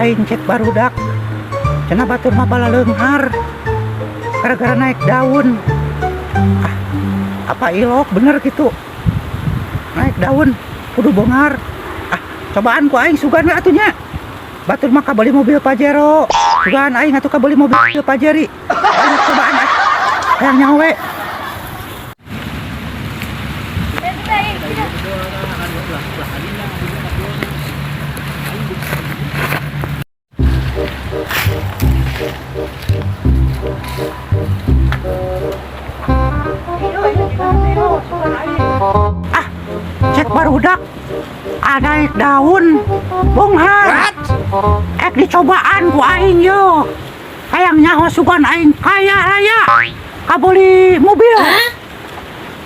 aing cek barudak cenah batur mah bala leunghar gara-gara naik daun. Apa ilok bener gitu naik daun kudu bongar. Cobaan ku aing sugan we atunya batur mah kabeli mobil Pajero sugan aing atuh kabeli mobil Pajeri. Aing cobaan yang nyawe. Cek barudak naik daun bonghar dicobaan ku aing yo hayang nyaho sugan aing kaya raya kabeli mobil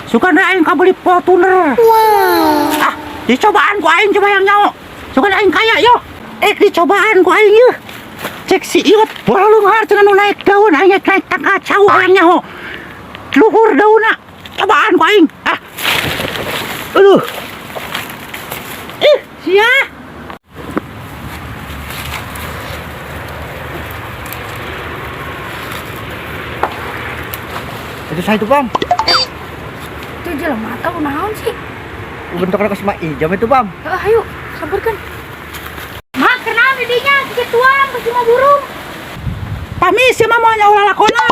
sugan aing kabeli Fortuner. Dicobaan ku aing coba yang nyaho sugan aing kaya yo dicobaan ku aing yo cek si iot bola leunghar cenah nu naik daun aing naik tangga cau hayang nyaho luhur daunna cobaan ku aing. Aduh sia itu saya itu bang itu jelema teh kunaon sih bentuknya kasih mak ijam itu bang. Ayo sabarkan mak kenal didinya kituan kasih mah burung Pamis ya mah mau nyawa lakona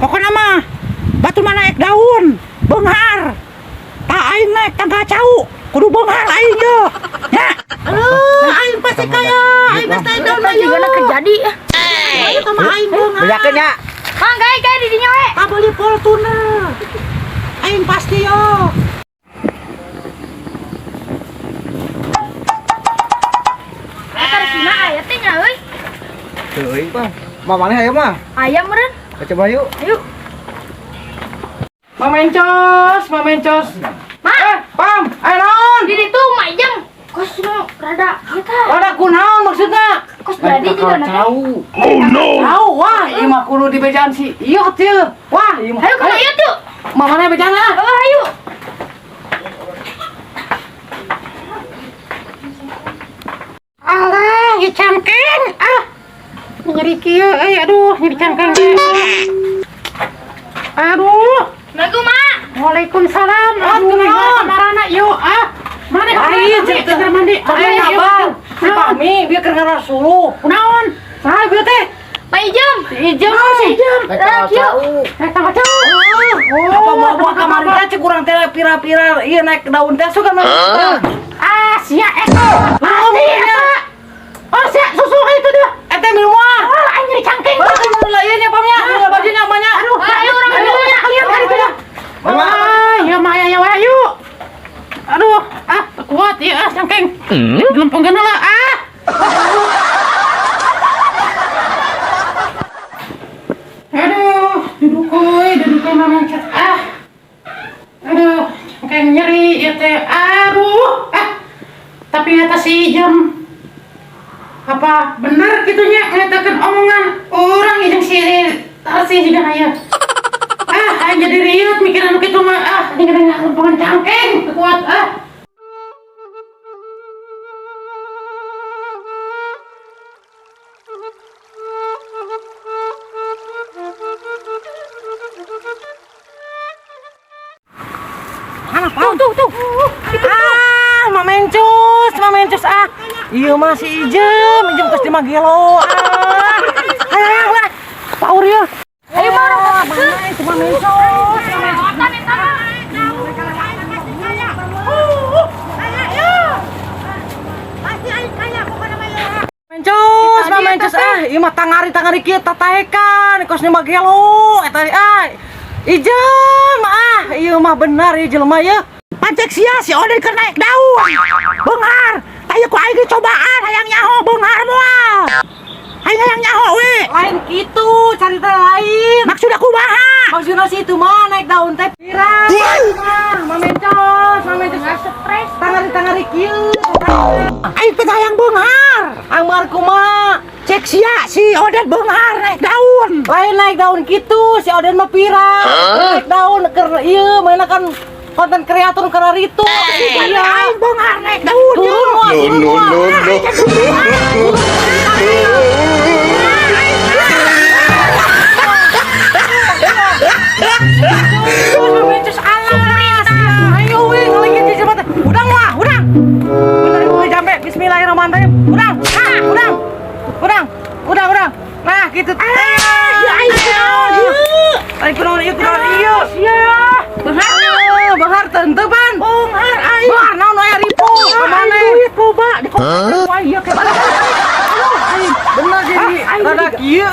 pokoknya mah batu mah naik daun benghar tak aing naik tangga cau kudu benghar aing yo ya. Aing pasti kaya aing pasti naik daun ayo juga terjadi ayo sama aing benghar banyakin ya mang gaya didinya we kabeli Fortuner aing pasti yo. Eta sina aya teh nya euy teuing bang mamane aya mah ayam meureun coba yuk ayo Mamencos Pam ayo naon di ditu mah ijeng kos nu rada kita ada kunaon maksudna kos jadi juga nanti tahu wah ieu mah kudu dibejaan si ieu teu wah ieu mah ayo ka ieu tuh mamana bejaan ah. ayo Alah, ieu cangkeng nyeri kieu aduh nyeri cangkeng aduh. Assalamualaikum mak Waalaikumsalam. Kunaon kamarana yuk mana aing cek teh mandi aing abang si Pami bieu keur ngarasuluh kunaon saha bieu teh Pak Ijem ijem naik tangga cau apa bawa kamari teh cek urang teh pira-pira ieu naik daun teh sugan sia mati eta sia susu itu dia eta minum mah aing nyeri cangkeng lah ieu nya pamnya bajunya banyak aduh ayo urang dulunya kalian tadi teh ya maya ya wayu aduh kuat ya cangkeng gelempengkeun heula aduh duduk mamang cat aduh cangkeng nyeri ya teh aduh tapi eta si jam apa bener gitunya ngatakan omongan orang yang si Tarsi juga aya jadi riut mikiran lu kitu mah ini kena lempengan cangkeng kuat tuh mamencos iya masih ijem kes di magelo hayang lah paur ya ayo mau mana itu mamencos mamencos ieu mah tangari kieu tataekan kos di magelo eta ijem ieu mah benar ieu jelema ye pancek sia si Odin keur naik daun benghar aya ku aing cobaan hayang nyaho benghar moal hayang nyaho we lain gitu carita lain maksud aku kumaha maksudna si itu mah naik daun teh pirang mamencos stres tangari kieu aing teh hayang benghar angmar kumaha cek sia si Odin benghar naik daun lain naik daun gitu si Odin mah pirang naik daun keur ieu mainna kan konten kreator karena itu aing benghar naik daun turun No. Ayo weh, ngelingin di jembatan. Udang lah, udang. Bentar gue sampai. Bismillahirrahmanirrahim. Udang, udang, udang, udang. Nah, gitu. Ayo kunaon ieu, kunaon ieu. Bahar tentu pan. Bahar naon aya ripo. Kamane? Duit loba. Wah, ieu ke mana? Bener jadi rada kieu